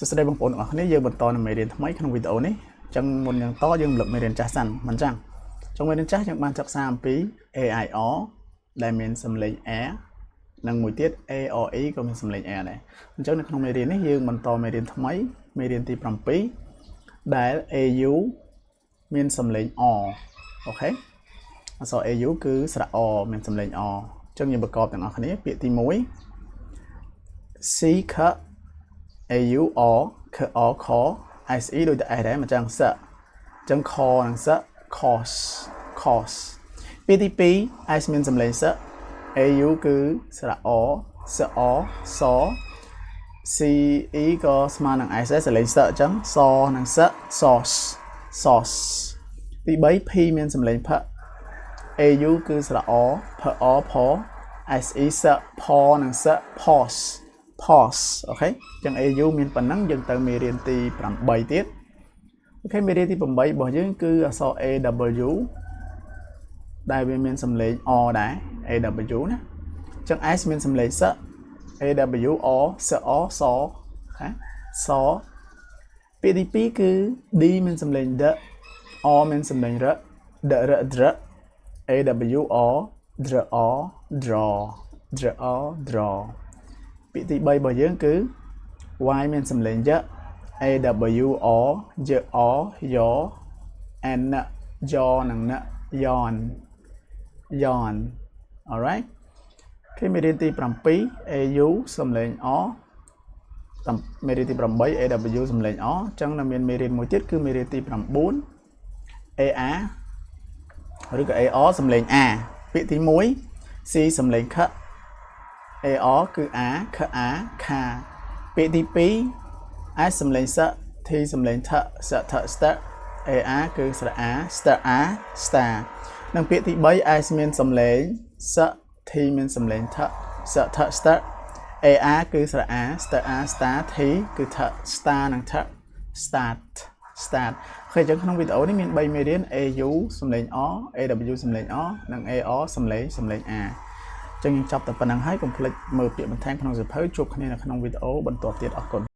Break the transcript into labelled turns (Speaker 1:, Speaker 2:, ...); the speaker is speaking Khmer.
Speaker 1: សួស្តីបងប្អូនទាំងអស់គ្នាយើងបន្តនៅមេរៀនថ្មីក្នុងវីដេអូនេះអញ្ចឹងមុនយើងតយើងរំលឹកមេរៀនចាស់សិនមិនចឹងtrongមេរៀនចាស់យើងបានសិក្សាអំពី AIR ដែលមានសំឡេង air និងមួយទៀត ARE ក៏មានសំឡេង air ដែរអញ្ចឹងនៅក្នុងមេរៀននេះយើងបន្តមេរៀនថ្មីមេរៀនទី7ដែល AU មានសំឡេង o អូខេអក្សរ AU គឺស្រៈ o មានសំឡេង o អញ្ចឹងយើងប្រកបទាំងអស់គ្នាពាក្យទី1 C K AU O K O K SE ដូចតែ S ដែរមិនចឹងសអញ្ចឹង K និងស cos ពាក្យទី2 S មានសំឡេងស AU គឺស្រៈ O ស O ស CE ក៏ស្មើនឹង S ដែរសំឡេងសអញ្ចឹងសនិងស sauce ទី3 P មានសំឡេងផ AU គឺស្រៈ O P O P SE ស P និងស pause អូខេអញ្ចឹង AU មានប៉ុណ្ណឹងយើងទៅមេរៀនទី8ទៀតអូខេមេរៀនទី8របស់យើងគឺអក្សរ AW ដែលវាមានសំឡេង O ដែរ AW ណាអញ្ចឹង S មានសំឡេងស AW O ស O សអូខេសពាក្យទី2គឺ D មានសំឡេង D O មានសំឡេង R D R dr AW O dr O draw ពាក្យទី3របស់យើងគឺ Y មានសំឡេងយ AW O J O YO N យ៉និងណ yawn alright គេមេរៀនទី7 AU សំឡេង O មេរៀនទី8 AW សំឡេង O អញ្ចឹងនៅមានមេរៀនមួយទៀតគឺមេរៀនទី9 AR ឬក៏ AR សំឡេង A ពាក្យទី1 C សំឡេង K AR គឺ A K A K ពាក្យទី2 S សំឡេងស T សំឡេងថសថ star AR គឺស្រៈ A star A star និងពាក្យទី3 S មានសំឡេងស T មានសំឡេងថសថ star AR គឺស្រៈ A star A star T គឺថ star និងថ start ហើយអញ្ចឹងក្នុងវីដេអូនេះមាន3មេរៀន AU សំឡេង O AW សំឡេង O និង AR សំឡេង Aចឹងយើងចប់តែប៉ុណ្្នឹងហើយកុំភ្លេចមើលពាក្យបន្ថែមក្នុងសៀវភៅជួបគ្នានៅក្នុងវីដេអូបន្ទាប់ទៀតអរគុណ